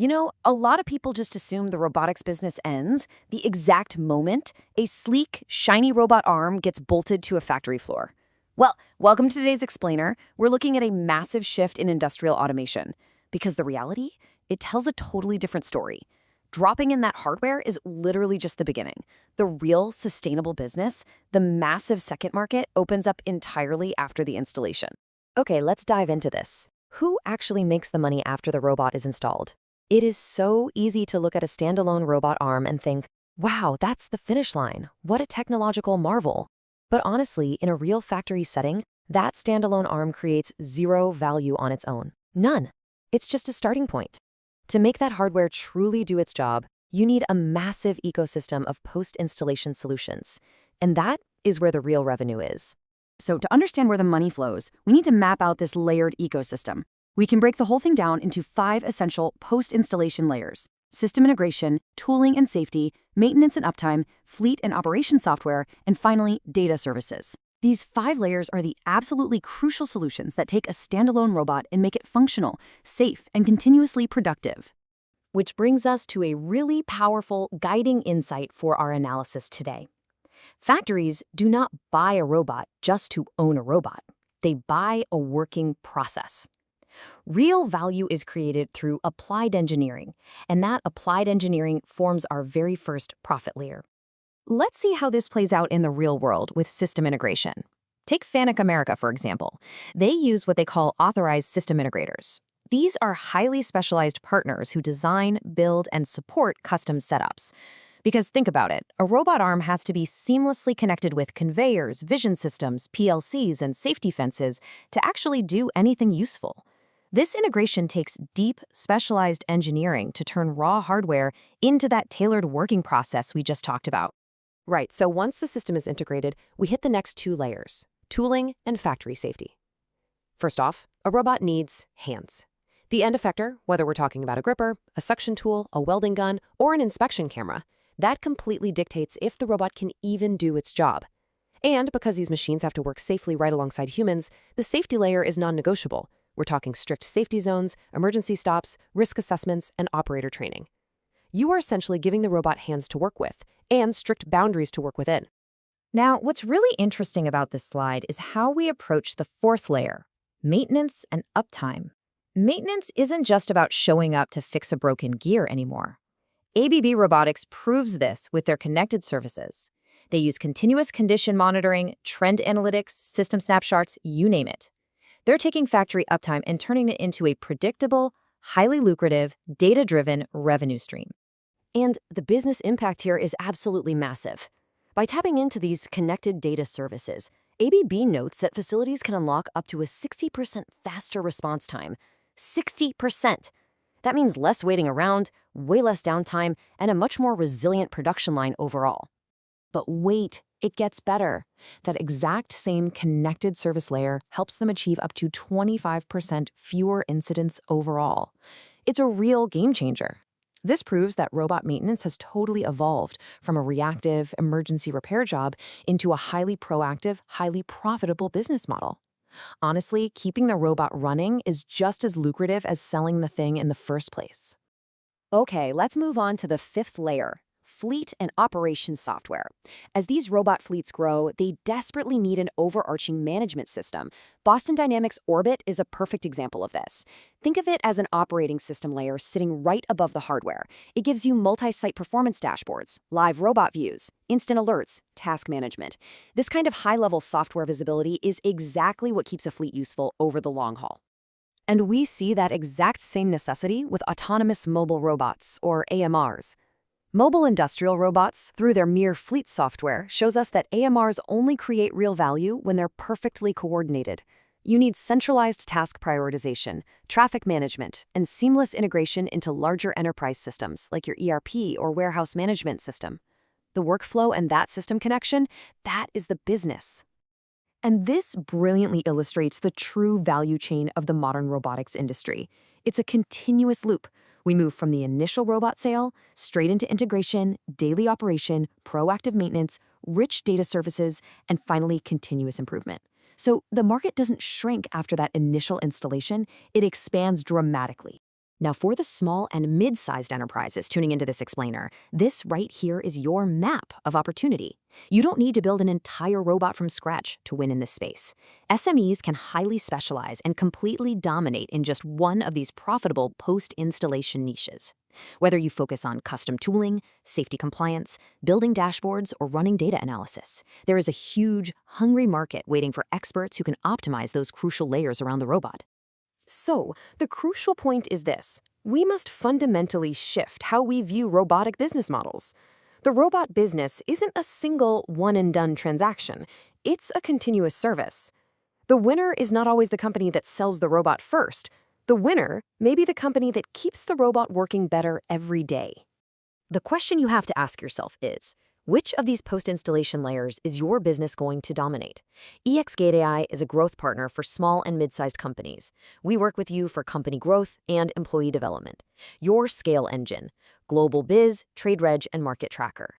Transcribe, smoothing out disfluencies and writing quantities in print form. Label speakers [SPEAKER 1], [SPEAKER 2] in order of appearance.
[SPEAKER 1] A lot of people just assume the robotics business ends the exact moment a sleek, shiny robot arm gets bolted to a factory floor. Well, welcome to today's Explainer. We're looking at a massive shift in industrial automation. Because the reality, it tells a totally different story. Dropping in that hardware is literally just the beginning. The real, sustainable business, the massive second market, opens up entirely after the installation. Okay, let's dive into this. Who actually makes the money after the robot is installed? It is so easy to look at a standalone robot arm and think, wow, that's the finish line. What a technological marvel. But honestly, in a real factory setting, that standalone arm creates zero value on its own. None. It's just a starting point. To make that hardware truly do its job, you need a massive ecosystem of post-installation solutions. And that is where the real revenue is. So to understand where the money flows, we need to map out this layered ecosystem. We can break the whole thing down into 5 essential post-installation layers: system integration, tooling and safety, maintenance and uptime, fleet and operation software, and finally, data services. These 5 layers are the absolutely crucial solutions that take a standalone robot and make it functional, safe, and continuously productive. Which brings us to a really powerful guiding insight for our analysis today. Factories do not buy a robot just to own a robot. They buy a working process. Real value is created through applied engineering, and that applied engineering forms our very first profit layer. Let's see how this plays out in the real world with system integration. Take Fanuc America, for example. They use what they call authorized system integrators. These are highly specialized partners who design, build, and support custom setups. Because think about it, a robot arm has to be seamlessly connected with conveyors, vision systems, PLCs, and safety fences to actually do anything useful. This integration takes deep, specialized engineering to turn raw hardware into that tailored working process we just talked about. Right, so once the system is integrated, we hit the next 2 layers: tooling and factory safety. First off, a robot needs hands. The end effector, whether we're talking about a gripper, a suction tool, a welding gun, or an inspection camera, that completely dictates if the robot can even do its job. And because these machines have to work safely right alongside humans, the safety layer is non-negotiable. We're talking strict safety zones, emergency stops, risk assessments, and operator training. You are essentially giving the robot hands to work with and strict boundaries to work within. Now, what's really interesting about this slide is how we approach the 4th layer: maintenance and uptime. Maintenance isn't just about showing up to fix a broken gear anymore. ABB Robotics proves this with their connected services. They use continuous condition monitoring, trend analytics, system snapshots, you name it. They're taking factory uptime and turning it into a predictable, highly lucrative, data-driven revenue stream. And the business impact here is absolutely massive. By tapping into these connected data services, ABB notes that facilities can unlock up to a 60% faster response time. 60%! That means less waiting around, way less downtime, and a much more resilient production line overall. But wait, it gets better. That exact same connected service layer helps them achieve up to 25% fewer incidents overall. It's a real game changer. This proves that robot maintenance has totally evolved from a reactive emergency repair job into a highly proactive, highly profitable business model. Honestly, keeping the robot running is just as lucrative as selling the thing in the first place. Okay, let's move on to the 5th layer: fleet and operations software. As these robot fleets grow, they desperately need an overarching management system. Boston Dynamics Orbit is a perfect example of this. Think of it as an operating system layer sitting right above the hardware. It gives you multi-site performance dashboards, live robot views, instant alerts, task management. This kind of high-level software visibility is exactly what keeps a fleet useful over the long haul. And we see that exact same necessity with autonomous mobile robots, or AMRs. Mobile industrial robots, through their mere fleet software, shows us that AMRs only create real value when they're perfectly coordinated. You need centralized task prioritization, traffic management, and seamless integration into larger enterprise systems like your ERP or warehouse management system. The workflow and that system connection, that is the business. And this brilliantly illustrates the true value chain of the modern robotics industry. It's a continuous loop. We move from the initial robot sale, straight into integration, daily operation, proactive maintenance, rich data services, and finally continuous improvement. So the market doesn't shrink after that initial installation, it expands dramatically. Now, for the small and mid-sized enterprises tuning into this explainer, this right here is your map of opportunity. You don't need to build an entire robot from scratch to win in this space. SMEs can highly specialize and completely dominate in just one of these profitable post-installation niches. Whether you focus on custom tooling, safety compliance, building dashboards, or running data analysis, there is a huge, hungry market waiting for experts who can optimize those crucial layers around the robot. So, the crucial point is this. We must fundamentally shift how we view robotic business models. The robot business isn't a single one-and-done transaction. It's a continuous service. The winner is not always the company that sells the robot first. The winner may be the company that keeps the robot working better every day. The question you have to ask yourself is, which of these post-installation layers is your business going to dominate? eXGateAI is a growth partner for small and mid-sized companies. We work with you for company growth and employee development. Your scale engine, global biz, trade reg, and market tracker.